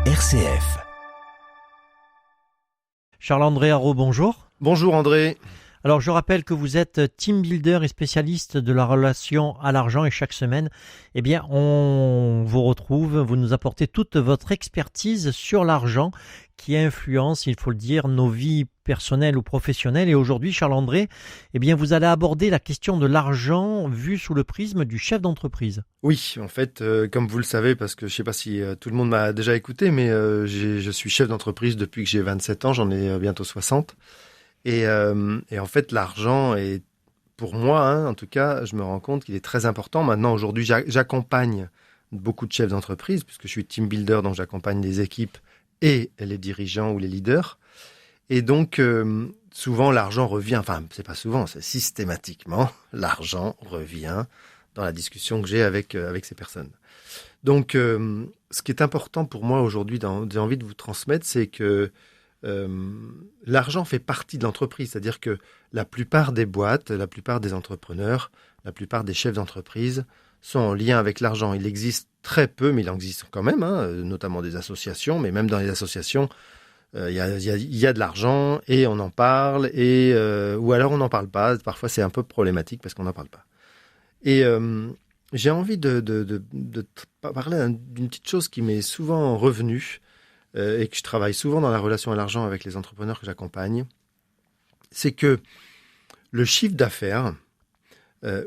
RCF. Charles-André Haro, bonjour. Bonjour André. Alors je rappelle que vous êtes team builder et spécialiste de la relation à l'argent et chaque semaine, on vous retrouve, vous nous apportez toute votre expertise sur l'argent qui influence, il faut le dire, nos vies personnelles ou professionnelles. Et aujourd'hui, Charles-André, vous allez aborder la question de l'argent vue sous le prisme du chef d'entreprise. Oui, en fait, comme vous le savez, parce que je ne sais pas si tout le monde m'a déjà écouté, mais je suis chef d'entreprise depuis que j'ai 27 ans, j'en ai bientôt 60. Et en fait, l'argent est, pour moi, en tout cas, je me rends compte qu'il est très important. Maintenant, aujourd'hui, j'accompagne beaucoup de chefs d'entreprise, puisque je suis team builder, donc j'accompagne les équipes et les dirigeants ou les leaders. Et donc, souvent, l'argent revient, enfin, c'est pas souvent, c'est systématiquement, l'argent revient dans la discussion que j'ai avec ces personnes. Donc, ce qui est important pour moi aujourd'hui, j'ai envie de vous transmettre, c'est que l'argent fait partie de l'entreprise, c'est-à-dire que la plupart des boîtes, la plupart des entrepreneurs, la plupart des chefs d'entreprise sont en lien avec l'argent. Il existe très peu, mais il en existe quand même, notamment des associations, mais même dans les associations, il y a de l'argent et on en parle, ou alors on n'en parle pas. Parfois c'est un peu problématique parce qu'on n'en parle pas. Et j'ai envie de parler d'une petite chose qui m'est souvent revenue, et que je travaille souvent dans la relation à l'argent avec les entrepreneurs que j'accompagne, c'est que le chiffre d'affaires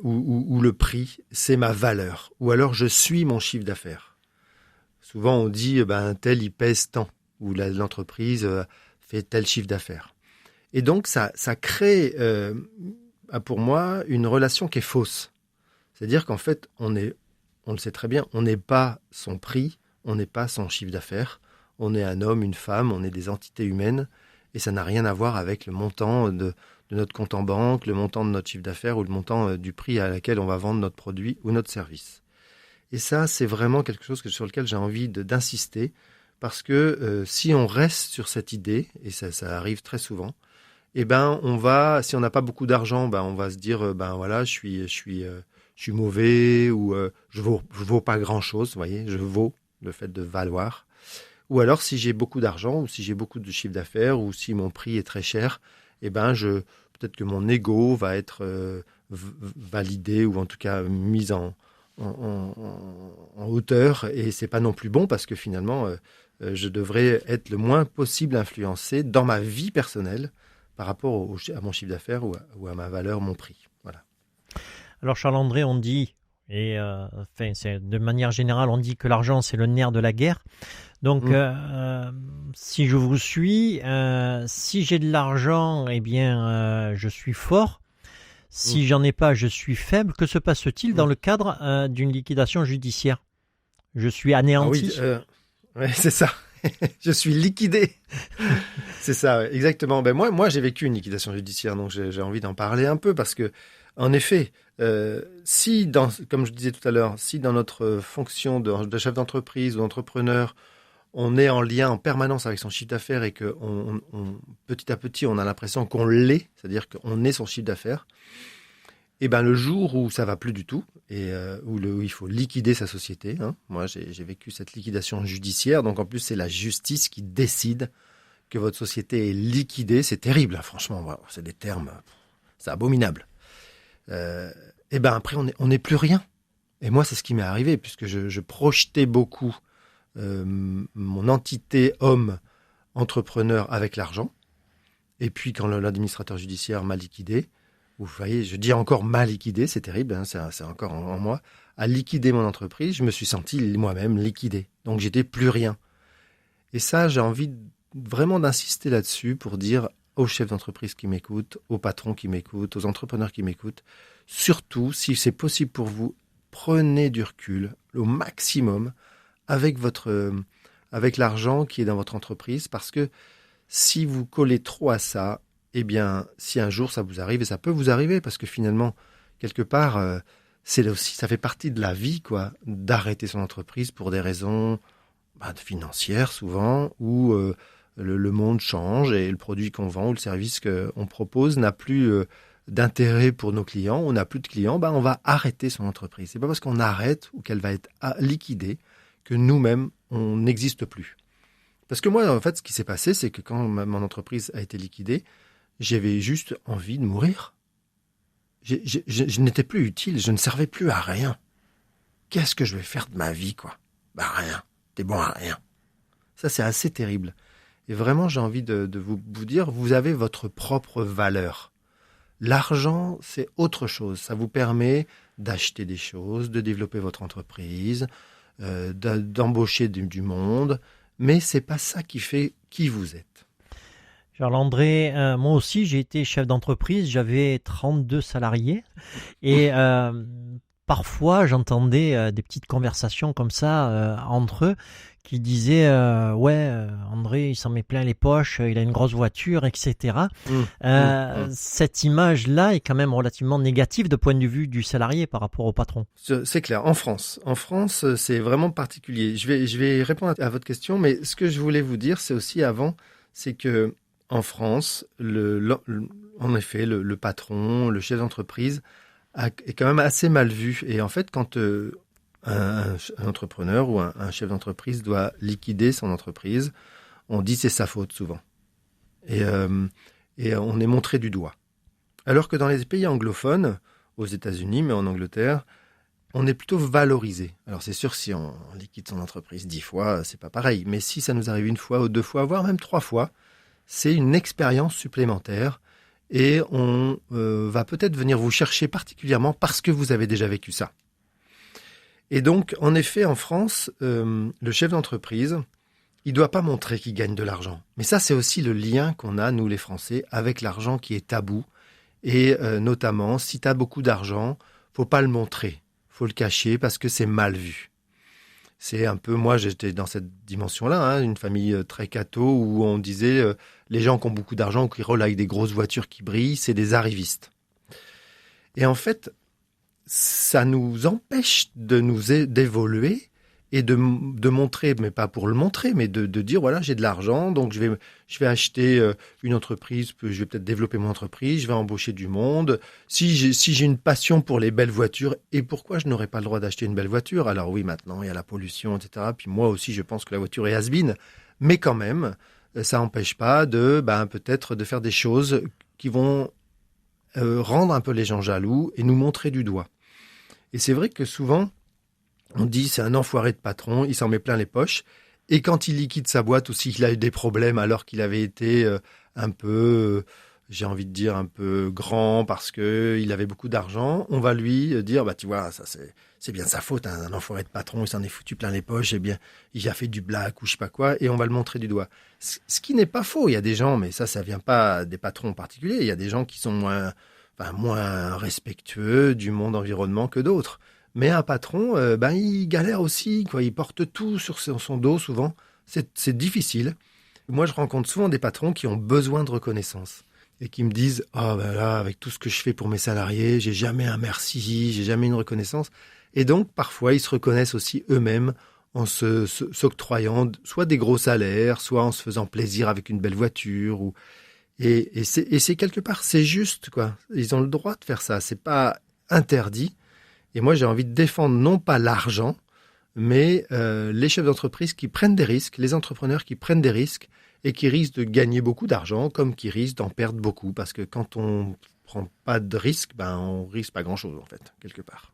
ou le prix, c'est ma valeur. Ou alors je suis mon chiffre d'affaires. Souvent on dit tel il pèse tant, ou l'entreprise fait tel chiffre d'affaires. Et donc ça crée pour moi une relation qui est fausse. C'est-à-dire qu'en fait on le sait très bien, on n'est pas son prix, on n'est pas son chiffre d'affaires. On est un homme, une femme, on est des entités humaines et ça n'a rien à voir avec le montant de notre compte en banque, le montant de notre chiffre d'affaires ou le montant du prix à laquelle on va vendre notre produit ou notre service. Et ça, c'est vraiment quelque chose sur lequel j'ai envie d'insister parce que si on reste sur cette idée, et ça arrive très souvent, si on n'a pas beaucoup d'argent, on va se dire, je suis mauvais ou je vaux pas grand-chose, vous voyez, je vaux le fait de valoir. Ou alors, si j'ai beaucoup d'argent, ou si j'ai beaucoup de chiffre d'affaires, ou si mon prix est très cher, peut-être que mon ego va être validé, ou en tout cas mis en hauteur. Et c'est pas non plus bon, parce que finalement, je devrais être le moins possible influencé dans ma vie personnelle par rapport à mon chiffre d'affaires ou à ma valeur, mon prix. Voilà. Alors Charles-André, on dit, de manière générale, on dit que l'argent, c'est le nerf de la guerre. Donc, si je vous suis, si j'ai de l'argent, je suis fort. Si j'en ai pas, je suis faible. Que se passe-t-il dans le cadre d'une liquidation judiciaire ? Je suis anéanti. Ouais, c'est ça. Je suis liquidé. C'est ça, ouais, exactement. Moi, j'ai vécu une liquidation judiciaire, donc j'ai envie d'en parler un peu parce que, en effet, comme je disais tout à l'heure, si dans notre fonction de chef d'entreprise ou d'entrepreneur, on est en lien en permanence avec son chiffre d'affaires et que petit à petit, on a l'impression qu'on l'est, c'est-à-dire qu'on est son chiffre d'affaires, le jour où ça va plus du tout et où il faut liquider sa société, moi j'ai vécu cette liquidation judiciaire, donc en plus c'est la justice qui décide que votre société est liquidée, c'est terrible, franchement, voilà, c'est des termes, c'est abominable. Après on n'est plus rien. Et moi c'est ce qui m'est arrivé puisque je projetais beaucoup mon entité homme entrepreneur avec l'argent. Et puis quand l'administrateur judiciaire m'a liquidé, vous voyez, je dis encore m'a liquidé, c'est terrible, c'est encore en moi, a liquidé mon entreprise, je me suis senti moi-même liquidé. Donc j'étais plus rien. Et ça, j'ai envie vraiment d'insister là-dessus pour dire aux chefs d'entreprise qui m'écoutent, aux patrons qui m'écoutent, aux entrepreneurs qui m'écoutent, surtout, si c'est possible pour vous, prenez du recul au maximum avec l'argent qui est dans votre entreprise, parce que si vous collez trop à ça, si un jour ça vous arrive, et ça peut vous arriver, parce que finalement, quelque part, ça fait partie de la vie, d'arrêter son entreprise pour des raisons financières souvent, où le monde change et le produit qu'on vend ou le service qu'on propose n'a plus d'intérêt pour nos clients, on n'a plus de clients, on va arrêter son entreprise. C'est pas parce qu'on arrête ou qu'elle va être liquidée que nous-mêmes, on n'existe plus. Parce que moi, en fait, ce qui s'est passé, c'est que quand mon entreprise a été liquidée, j'avais juste envie de mourir. Je n'étais plus utile, je ne servais plus à rien. Qu'est-ce que je vais faire de ma vie, quoi? Bah rien, t'es bon à rien. Ça, c'est assez terrible. Et vraiment, j'ai envie de vous dire, vous avez votre propre valeur. L'argent, c'est autre chose. Ça vous permet d'acheter des choses, de développer votre entreprise, d'embaucher du monde. Mais c'est pas ça qui fait qui vous êtes. Charles-André, moi aussi, j'ai été chef d'entreprise, j'avais 32 salariés et parfois j'entendais des petites conversations comme ça entre eux qui disaient ouais, André, il s'en met plein les poches, il a une grosse voiture, etc. Cette image-là est quand même relativement négative de point de vue du salarié par rapport au patron. C'est clair. En France, c'est vraiment particulier. Je vais répondre à votre question, mais ce que je voulais vous dire, c'est aussi avant, c'est que en France, en effet, le patron, le chef d'entreprise est quand même assez mal vu. Et en fait, quand un entrepreneur ou un chef d'entreprise doit liquider son entreprise, on dit c'est sa faute souvent. Et on est montré du doigt. Alors que dans les pays anglophones, aux États-Unis, mais en Angleterre, on est plutôt valorisé. Alors c'est sûr, si on liquide son entreprise 10 fois, c'est pas pareil. Mais si ça nous arrive une fois ou 2 fois, voire même 3 fois, c'est une expérience supplémentaire et on va peut-être venir vous chercher particulièrement parce que vous avez déjà vécu ça. Et donc, en effet, en France, le chef d'entreprise, il ne doit pas montrer qu'il gagne de l'argent. Mais ça, c'est aussi le lien qu'on a, nous les Français, avec l'argent qui est tabou. Et notamment, si tu as beaucoup d'argent, faut pas le montrer, faut le cacher parce que c'est mal vu. C'est un peu, moi j'étais dans cette dimension-là, une famille très catho où on disait les gens qui ont beaucoup d'argent ou qui roulent avec des grosses voitures qui brillent, c'est des arrivistes. Et en fait, ça nous empêche d'évoluer et de montrer, mais pas pour le montrer, mais de dire voilà, j'ai de l'argent, donc je vais acheter une entreprise, je vais peut-être développer mon entreprise, je vais embaucher du monde. Si j'ai une passion pour les belles voitures, et pourquoi je n'aurais pas le droit d'acheter une belle voiture? Alors oui, maintenant il y a la pollution, etc. Puis moi aussi, je pense que la voiture est has-been, mais quand même, ça n'empêche pas peut-être de faire des choses qui vont rendre un peu les gens jaloux et nous montrer du doigt. Et c'est vrai que souvent, on dit c'est un enfoiré de patron, il s'en met plein les poches. Et quand il liquide sa boîte aussi, il a eu des problèmes alors qu'il avait été un peu, j'ai envie de dire, un peu grand parce qu'il avait beaucoup d'argent. On va lui dire, tu vois, ça c'est bien sa faute, un enfoiré de patron, il s'en est foutu plein les poches, eh bien, il a fait du black ou je sais pas quoi, et on va le montrer du doigt. Ce qui n'est pas faux, il y a des gens, mais ça vient pas des patrons en particulier, il y a des gens qui sont moins respectueux du monde environnement que d'autres. Mais un patron, il galère aussi, quoi. Il porte tout sur son dos souvent. C'est difficile. Moi, je rencontre souvent des patrons qui ont besoin de reconnaissance et qui me disent là, avec tout ce que je fais pour mes salariés, j'ai jamais un merci, j'ai jamais une reconnaissance. Et donc, parfois, ils se reconnaissent aussi eux-mêmes en s'octroyant soit des gros salaires, soit en se faisant plaisir avec une belle voiture. Et c'est quelque part, c'est juste, quoi. Ils ont le droit de faire ça. C'est pas interdit. Et moi, j'ai envie de défendre non pas l'argent, mais les chefs d'entreprise qui prennent des risques, les entrepreneurs qui prennent des risques et qui risquent de gagner beaucoup d'argent comme qui risquent d'en perdre beaucoup. Parce que quand on prend pas de risque, on risque pas grand-chose, en fait, quelque part.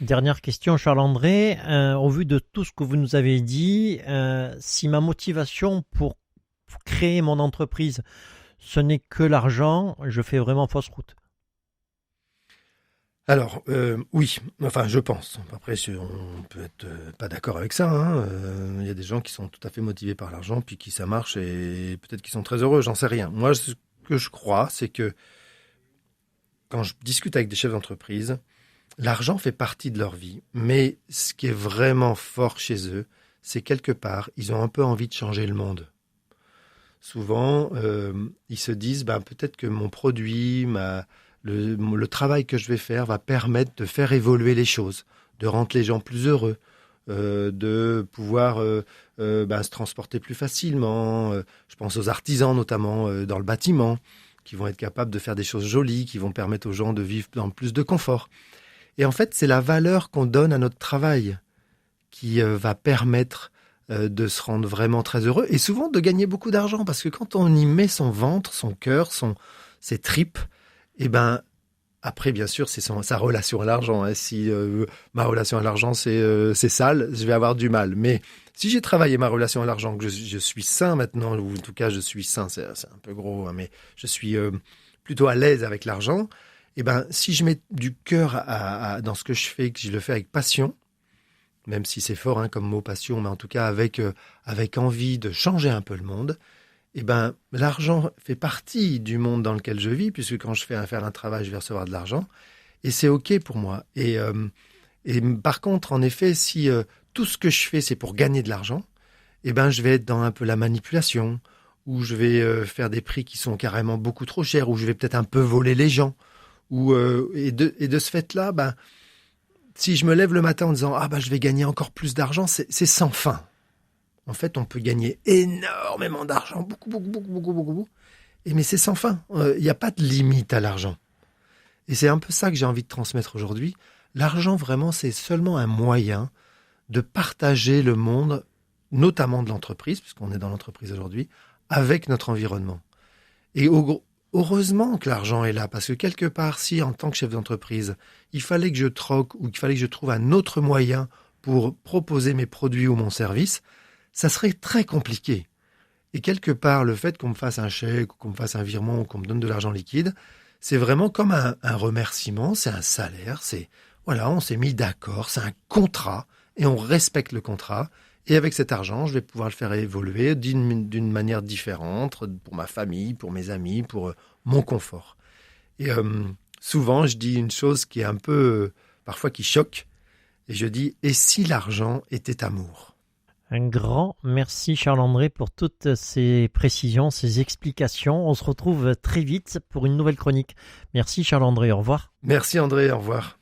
Dernière question, Charles-André. Au vu de tout ce que vous nous avez dit, si ma motivation pour créer mon entreprise, ce n'est que l'argent, je fais vraiment fausse route. Alors, oui, enfin, je pense. Après, on peut être pas d'accord avec ça. Il y a des gens qui sont tout à fait motivés par l'argent, puis qui ça marche, et peut-être qu'ils sont très heureux, j'en sais rien. Moi, ce que je crois, c'est que quand je discute avec des chefs d'entreprise, l'argent fait partie de leur vie. Mais ce qui est vraiment fort chez eux, c'est quelque part, ils ont un peu envie de changer le monde. Souvent, ils se disent, peut-être que mon produit, le travail que je vais faire va permettre de faire évoluer les choses, de rendre les gens plus heureux, de pouvoir se transporter plus facilement. Je pense aux artisans, notamment dans le bâtiment, qui vont être capables de faire des choses jolies, qui vont permettre aux gens de vivre dans plus de confort. Et en fait, c'est la valeur qu'on donne à notre travail qui va permettre de se rendre vraiment très heureux et souvent de gagner beaucoup d'argent parce que quand on y met son ventre, son cœur, ses tripes, et ben après bien sûr c'est sa relation à l'argent. Hein. Si ma relation à l'argent c'est sale, je vais avoir du mal. Mais si j'ai travaillé ma relation à l'argent, que je suis sain maintenant, ou en tout cas je suis sain, c'est un peu gros, hein, mais je suis plutôt à l'aise avec l'argent. Et ben si je mets du cœur dans ce que je fais, que je le fais avec passion. Même si c'est fort hein, comme mot passion, mais en tout cas avec envie de changer un peu le monde, eh ben, l'argent fait partie du monde dans lequel je vis, puisque quand je fais faire un travail, je vais recevoir de l'argent, et c'est OK pour moi. Et par contre, en effet, si tout ce que je fais, c'est pour gagner de l'argent, eh ben, je vais être dans un peu la manipulation, ou je vais faire des prix qui sont carrément beaucoup trop chers, ou je vais peut-être un peu voler les gens. Et de ce fait-là, ben, si je me lève le matin en disant « Ah bah je vais gagner encore plus d'argent », c'est sans fin. En fait, on peut gagner énormément d'argent, beaucoup, beaucoup, beaucoup, beaucoup, beaucoup. Mais c'est sans fin. Il n'y a pas de limite à l'argent. Et c'est un peu ça que j'ai envie de transmettre aujourd'hui. L'argent, vraiment, c'est seulement un moyen de partager le monde, notamment de l'entreprise, puisqu'on est dans l'entreprise aujourd'hui, avec notre environnement. Et heureusement que l'argent est là, parce que quelque part, si en tant que chef d'entreprise, il fallait que je troque ou qu'il fallait que je trouve un autre moyen pour proposer mes produits ou mon service, ça serait très compliqué. Et quelque part, le fait qu'on me fasse un chèque ou qu'on me fasse un virement ou qu'on me donne de l'argent liquide, c'est vraiment comme un remerciement, c'est un salaire, voilà, on s'est mis d'accord, c'est un contrat et on respecte le contrat. Et avec cet argent, je vais pouvoir le faire évoluer d'une manière différente pour ma famille, pour mes amis, pour mon confort. Et souvent, je dis une chose qui est un peu, parfois qui choque, et je dis « Et si l'argent était amour ?» Un grand merci Charles-André pour toutes ces précisions, ces explications. On se retrouve très vite pour une nouvelle chronique. Merci Charles-André, au revoir. Merci André, au revoir.